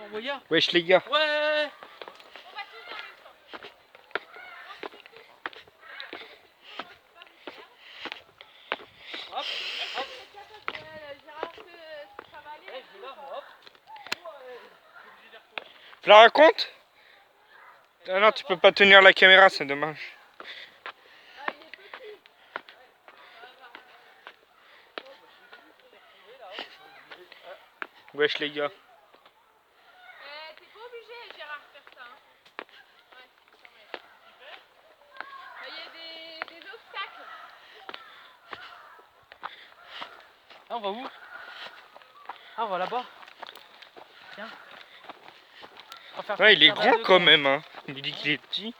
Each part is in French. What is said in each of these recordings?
Envoya. Wesh les gars. Ouais. Hop, hop. Je la raconte? Ah non, tu peux pas tenir la caméra, c'est dommage. Wesh les gars. T'es pas obligé, Gérard, de faire ça. Hein. Ouais, il y a des obstacles. Ah, on va où? Ah, on va là-bas. Tiens. On va faire Ouais, il est faire grand deux quand camps. même, hein. Il dit qu'il est petit.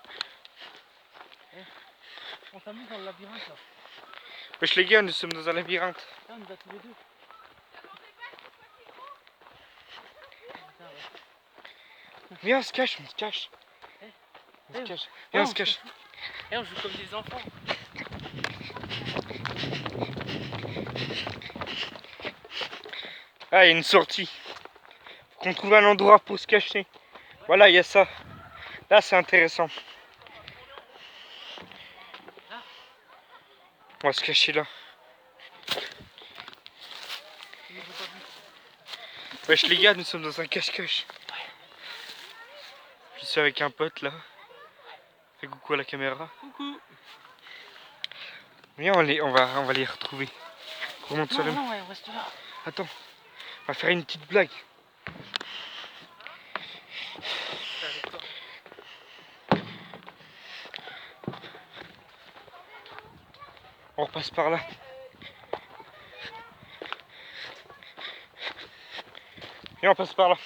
On s'amuse dans le labyrinthe là. Wesh les gars, nous sommes dans un labyrinthe. Là, on nous a tous les deux. Viens, on se cache, on se cache. On se cache. Viens, on se cache. Et on joue comme des enfants. Ah, il y a une sortie. Faut qu'on trouve un endroit pour se cacher. Voilà, il y a ça. Là, c'est intéressant. On va se cacher là. Wesh les gars, nous sommes dans un cache-cache. Je suis avec un pote là. Fais coucou à la caméra. Coucou. Viens, on va les retrouver. Remonte sur le... Non, ouais, on reste là. Attends, on va faire une petite blague. On repasse par là. Viens, on passe par là.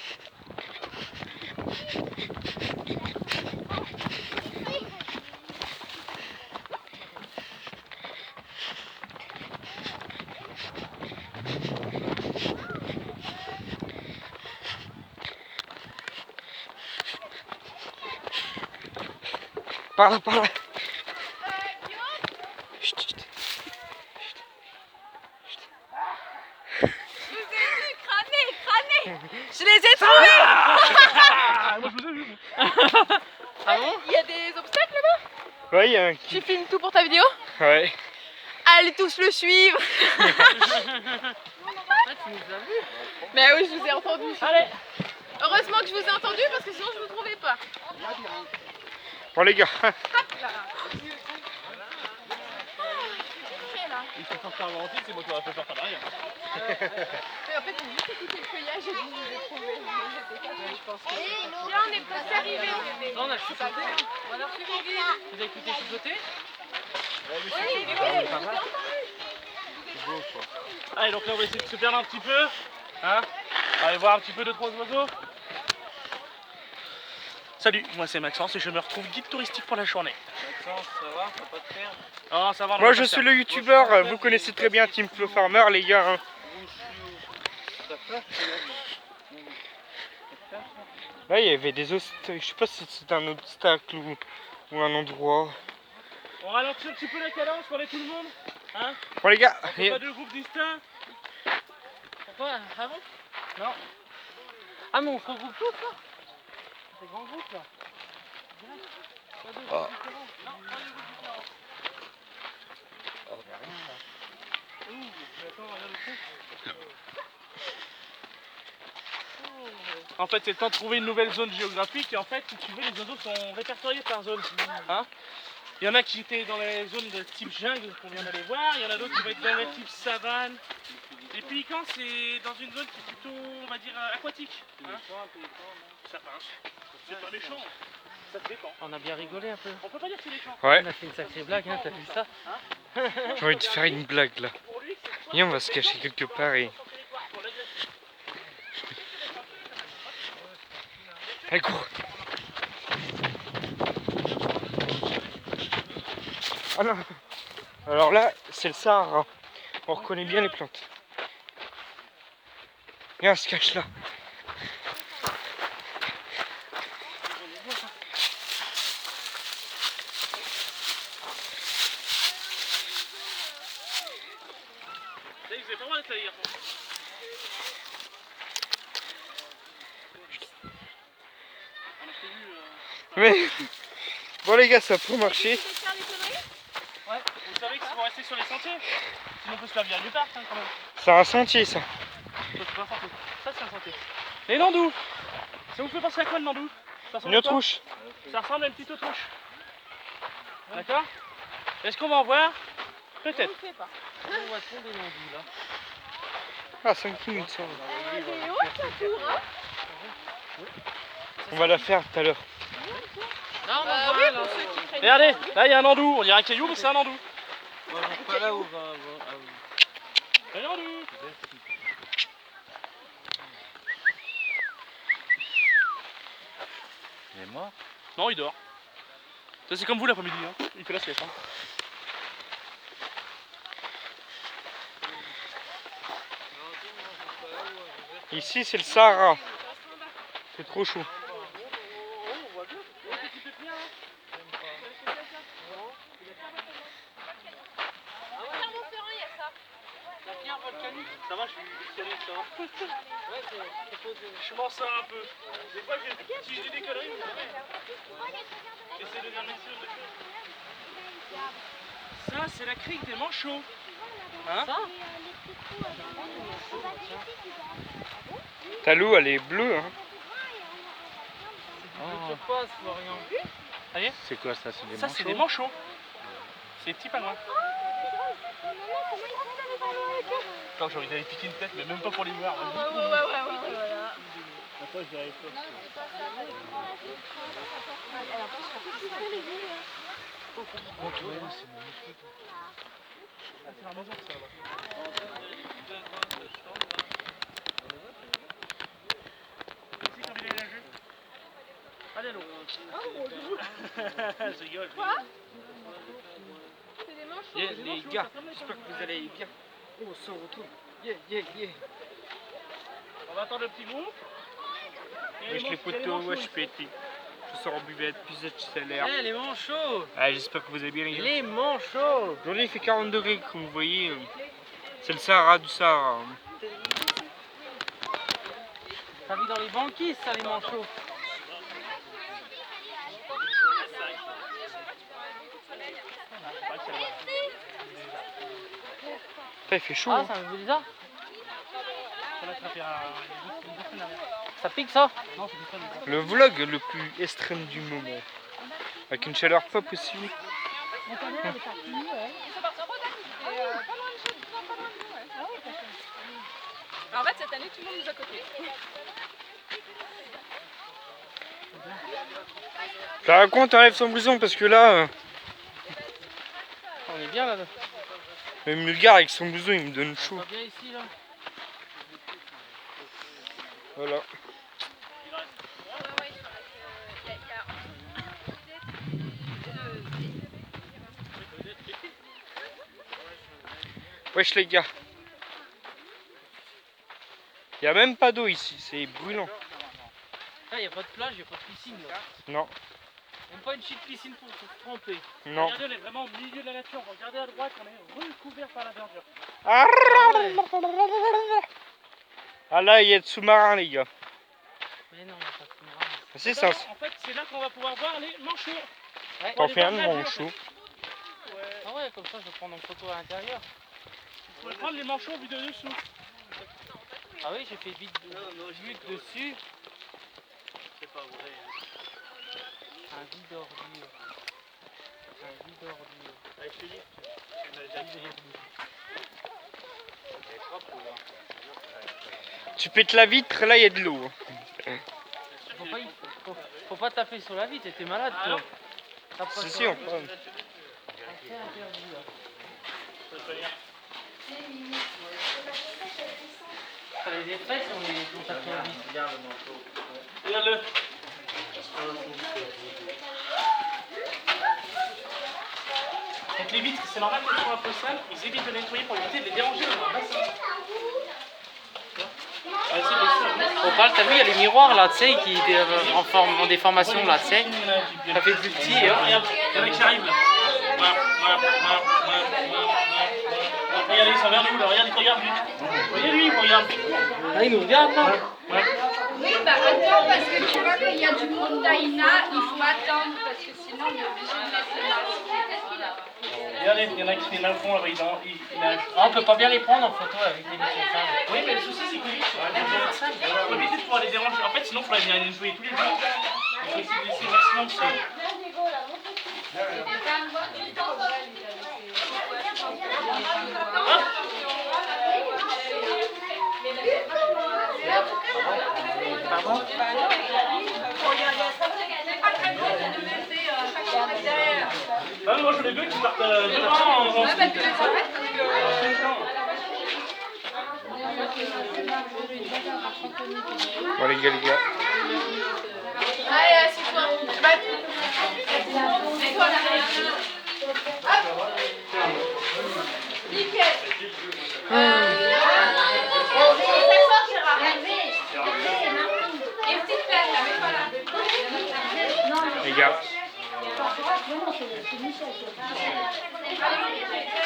Par là, par là. Chut, chut. Je vous ai vu, crâner. Je les ai trouvés. Moi je vous ai vu. Ah bon? Il y a des obstacles là-bas? Ouais, il y a un Tu qui... filmes tout pour ta vidéo? Ouais. Allez tous le suivre. Ah, tu nous as vus. Mais oui, je vous ai entendu. Allez. Heureusement que je vous ai entendu parce que sinon je vous trouvais pas. Bon les gars. Ils sont sortis en ventile, c'est moi qui aurais fait faire ça derrière. Mais en fait, j'ai juste écouté le feuillage et je vous ai trouvé. Je pense que là, on est presque arrivé. Non, on a chuchoté. On a reçu vos guides. Vous avez écouté chuchoter? Allez, donc là on va essayer de se perdre un petit peu. Hein? Allez voir un petit peu 2-3 oiseaux. Salut, moi c'est Maxence et je me retrouve guide touristique pour la journée. Maxence, ça va? On va pas te perdre? Non, ça va. Moi je suis le youtubeur, vous connaissez très bien Team Flow Farmer les gars. Hein. Là il y avait des obstacles, je sais pas si c'est un obstacle ou un endroit. On ralentit un petit peu la cadence pour aller tout le monde. Hein? Bon les gars, On fait pas deux groupes distincts. Pourquoi? Ah bon? Non. Ah mais on se regroupe tous là? C'est grand groupe là. Pas deux groupes différents. Non, pas deux groupes différents. Oh, y'a rien là. Ouh, mais attends, regarde le truc. En fait, c'est le temps de trouver une nouvelle zone géographique et en fait, si tu veux, les oiseaux sont répertoriés par zone. Hein? Il y en a qui étaient dans les zones de type jungle qu'on vient d'aller voir, il y en a d'autres qui vont être dans les types savane. Les pélicans, c'est dans une zone qui est plutôt, on va dire, aquatique. Hein? Ça pince. C'est pas méchant. Ça te dépend. On a bien rigolé un peu. On peut pas dire que c'est méchant. ouais, On a fait une sacrée blague, hein, t'as vu ça? j'ai envie de faire une blague là. Viens, on va se cacher quelque part et... Allez, cours. Ah non. Alors là, c'est le Sahara. On reconnaît bien les plantes. Viens, on se cache là. Là, ils faisaient pas mal d'être là hier. Mais bon les gars, ça peut marcher. Ouais. Vous savez qu'il faut rester sur les sentiers. Sinon on peut se la virer du parc hein, quand même. C'est un sentier ça. Ça c'est pas un sentier. Ça c'est un sentier. Les nandous. Ça vous fait penser à quoi le nandou? Une autruche. Ça ressemble à une petite autruche. D'accord? Est-ce qu'on va en voir? Peut-être. On ne sait pas. On voit trop des nandous là. Ah, 5 minutes ça. C'est haut, ça court, hein? On va la faire tout à l'heure. Non, Oui, pour ceux qui prennent. regardez, là il y a un nandou. On dirait un caillou, mais c'est un nandou. Pas là où va. Un nandou. Il est mort. Non, il dort. Ça c'est comme vous l'après-midi, hein. Il fait la sieste. Hein. Ici c'est le Sahara. C'est trop chaud. Ça va, je suis sérieux, ça va. Je pense ça un peu. Des fois, si je dis des conneries, vous savez. J'essaie de dire les choses. Ça, c'est la crique des manchots. Hein? Ta l'eau elle est bleue hein. C'est quoi ça? C'est des Ça, c'est des manchots. C'est des petits pingouins. Attends, j'ai envie d'aller piquer une tête, mais même pas pour les voir. Après, je verrai pas. C'est la maison, ça, là. Ici, comme il est nageux. Allez, l'eau. Je rigole. Quoi? C'est des manchots. Yeah, les gars, j'espère que vous allez bien. Oh, on se retrouve. Yeah, yeah, yeah. On va attendre le petit groupe. Wesh les potos, wesh pété. Je sors en buvette, puis XLR. Eh, les manchots. Ah, j'espère que vous allez bien les gars. Les manchots. Aujourd'hui il fait 40 degrés comme vous voyez. C'est le Sahara du Sahara. Ça vit dans les banquises, ça, les manchots. Putain, il fait chaud. Ah, Hein. ça me fait bizarre. Ça Ça pique, ça? Non, c'est pas ça. Le vlog le plus extrême du moment. Avec une chaleur pas possible. Ils sont partis en Bretagne. C'était pas loin de chez nous, pas loin de nous, ouais. Ah ouais, en fait, cette année, tout le monde nous a copiés. Ça raconte, enlève son blouson parce que là, On est bien là. même le gars avec son blouson il me donne chaud. Pas bien ici là. Voilà. Wesh les gars. Il n'y a même pas d'eau ici, c'est brûlant. Ah, il n'y a pas de plage, il n'y a pas de piscine là. Non, Même pas une petite piscine pour se tremper. non. Regardez, on est vraiment au milieu de la nature. Regardez à droite, on est recouvert par la verdure. Ah Ouais. là, il y a de sous-marins les gars. Mais non, il n'y a pas de sous-marin. C'est ça. En fait, c'est là qu'on va pouvoir voir les manchots. Ouais. T'en les fais un voir de nager, manchot. Ouais. Ah ouais, comme ça je vais prendre une photo à l'intérieur. Vous pouvez prendre les manchots vus de dessous. Ah oui, j'ai fait vite de dessus. C'est pas vrai. Un vide d'ordure. Un vide d'ordure. Allez, je te dis. Tu pètes la vitre, là il y a de l'eau. Faut pas taper sur la vitre, t'es malade Ah toi. non. Tape pas Si, sur si, la on vitre. peut. C'est interdit là. Ça les effets on tape sur la vitre. Regarde le manteau. Regarde-le. Donc les vitres, c'est normal qu'elles soient un peu sales. Ils évitent de nettoyer pour éviter de les déranger dans leur bassin. On parle, t'as vu, il y a les miroirs là, tu sais, qui en déformation là, tu sais. Ça fait plus petit. Hein. Regarde, il y en a qui arrivent là. Regardez, ils sont vers nous là. Regarde, ils te regardent lui. Regarde lui, il me regarde. Ah, il nous regarde là. Ouais. Oui, bah attends, parce que tu vois, quand il y a du monde d'Aïna, il faut attendre, parce que sinon on est obligé de mettre le masque. Regardez, il y en a qui fait mal fond là-bas, il nage. Ah, on peut pas bien les prendre en photo avec les microphones. Oui, mais le souci c'est que lui, on va éviter de pouvoir les déranger. En fait, sinon, il faudrait venir les jouer tous les jours. Il faut essayer de laisser le maximum seul. Pardon? Ah non, moi je les veux qui partent devant. Ouais, bah tu les arrêtes parce que... Bon les gars. Allez, assieds-toi. Mets-toi là. Hop. Nickel. T'asseoir, Gérard. Et une petite place là, mets-toi là. Les gars.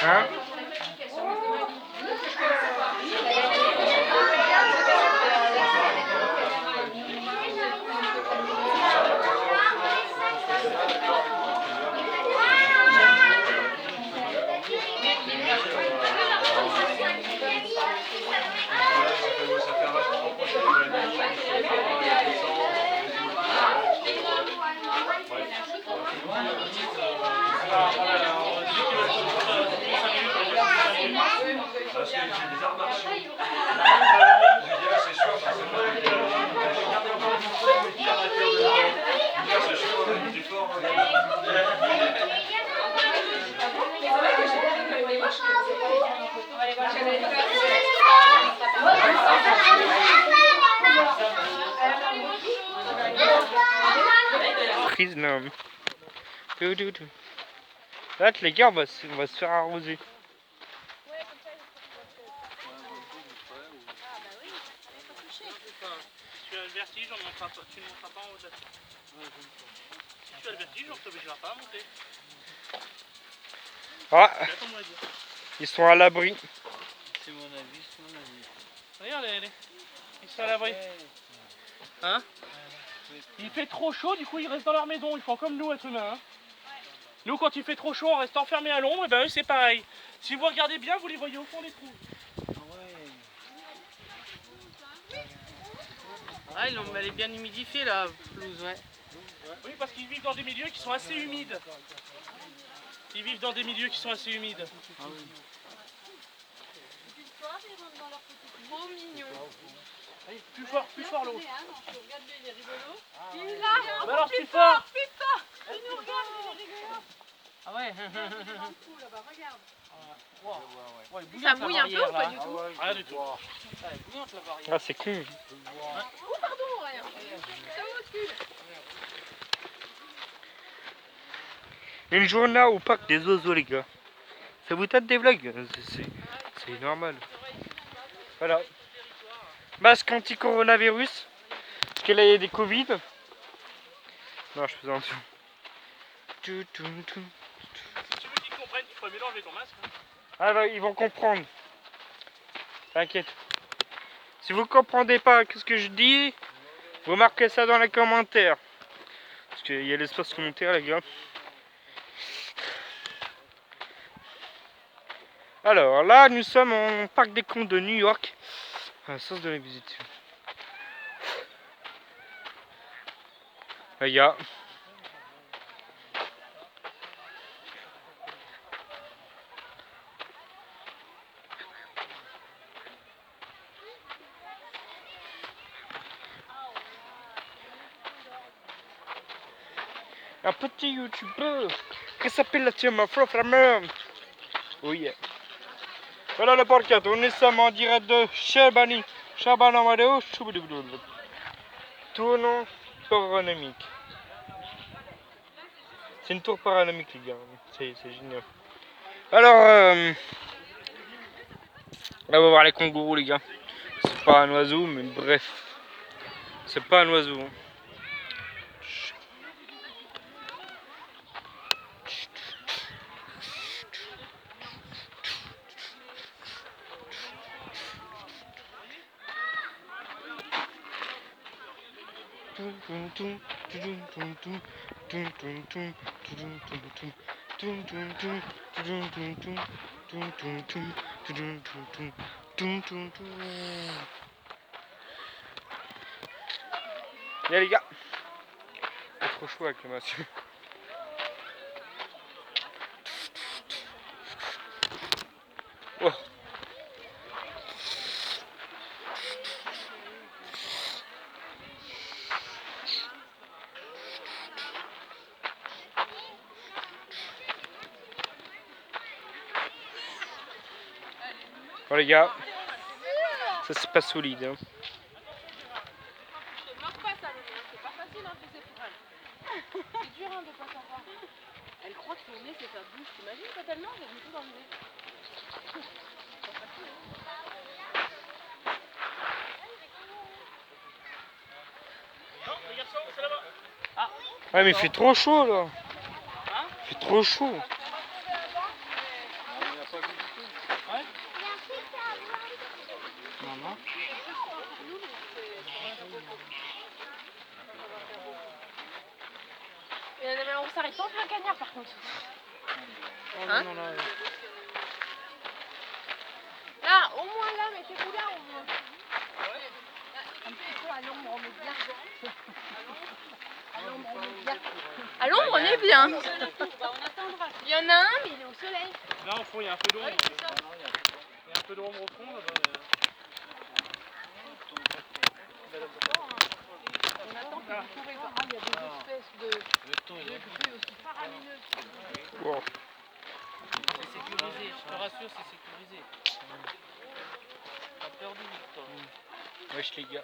Hein? Prise non. Là les gars, on va se faire arroser. Si tu as le vertige, tu ne monteras pas en haut de la tour. Si tu as le vertige, on ne t'obligera pas à monter. Ah, C'est à ton mot à dire. ils sont à l'abri. C'est mon avis, c'est mon avis. Regarde, ils sont à l'abri. Hein? Il fait trop chaud, du coup ils restent dans leur maison. Ils font comme nous, êtres humains. Hein. Nous, quand il fait trop chaud, on reste enfermés à l'ombre. Et ben eux, c'est pareil. Si vous regardez bien, vous les voyez au fond des trous. Ah, elle est bien humidifiée la pelouse, ouais. Oui, parce qu'ils vivent dans des milieux qui sont assez humides. Ils vivent dans des milieux qui sont assez humides. Ah oui. Trop mignon. Allez, plus fort l'eau. Regarde, il est rigolo. Il est là. Bah alors, plus fort. Il nous regarde, il est rigolo. Ah ouais. Là-bas, regarde. Ouais, Ça mouille un peu ou pas du tout? Rien du tout. Elle est bouillante la barrière. Ah, c'est con. Oh pardon, rien. Ça m'occupe. Une journée au parc des oiseaux, les gars. Ça vous tente des vlogs? C'est normal. Voilà. Masque anti-coronavirus. Parce que là, il y a des Covid. Non, je faisais attention. Si tu veux qu'ils comprennent qu'il faut mieux enlever ton masque. Hein. Ah bah, ils vont comprendre. T'inquiète. Si vous comprenez pas ce que je dis, vous marquez ça dans les commentaires. Parce qu'il y a l'espace commentaire, les gars. Alors là, nous sommes au parc des Contes de New York. À la source de la visite. Les gars. Un petit youtubeur qui s'appelle la Tiama Flammer. Oui. Voilà le parc, on est sommes en direct de Chabani. Chabanamado. Tournant panoramique. C'est une tour panoramique, les gars. C'est génial. Alors, là, on va voir les kangourous, les gars. C'est pas un oiseau, mais bref. C'est pas un oiseau. Hein. Viens les gars. C'est trop chaud avec le masque. Oh. Bon les gars, ça c'est pas solide hein. Je te bloque pas ça, c'est pas facile hein, pousser pour elle. C'est dur hein, de pas savoir. Elle croit que son nez c'est sa bouche. T'imagines quand elle mange, elle met tout dans le nez. C'est pas facile, hein. Non, les garçons, c'est là-bas. Ouais mais il fait trop chaud là. Il fait trop chaud. Maman. Mais on s'arrête pas en plein cagnard par contre. Oh, Hein non, là, Là, au moins là, mettez-vous là au moins. Un petit peu à l'ombre, on est bien. À l'ombre, on est bien. À l'ombre, on est bien. Il y en a un, mais il est au soleil. Là, au fond, il y a un peu d'ombre. Il y a un peu d'ombre au fond. On attend que vous trouvez. Ah, il y a des espèces de grues aussi faramineuses. Wow. c'est sécurisé, je te rassure, c'est sécurisé. T'as perdu, Victor. Wesh les gars.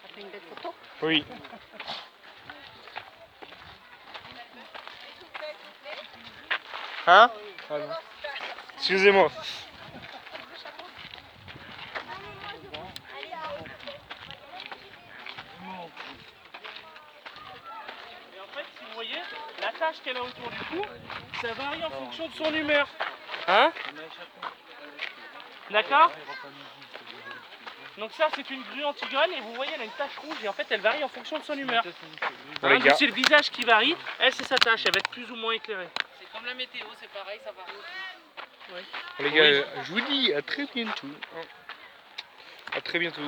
Ça fait une belle photo. Oui. Hein? Pardon. Excusez-moi. Et en fait, si vous voyez, la tache qu'elle a autour du cou, ça varie en fonction de son humeur. Hein? D'accord? Donc ça, c'est une grue antigrone et vous voyez, elle a une tache rouge et en fait, elle varie en fonction de son humeur. Bon, les Hein, gars. donc c'est le visage qui varie, elle c'est sa tache, elle va être plus ou moins éclairée. C'est comme la météo, c'est pareil, ça varie aussi. Bon, les gars, je vous dis à très bientôt. À très bientôt.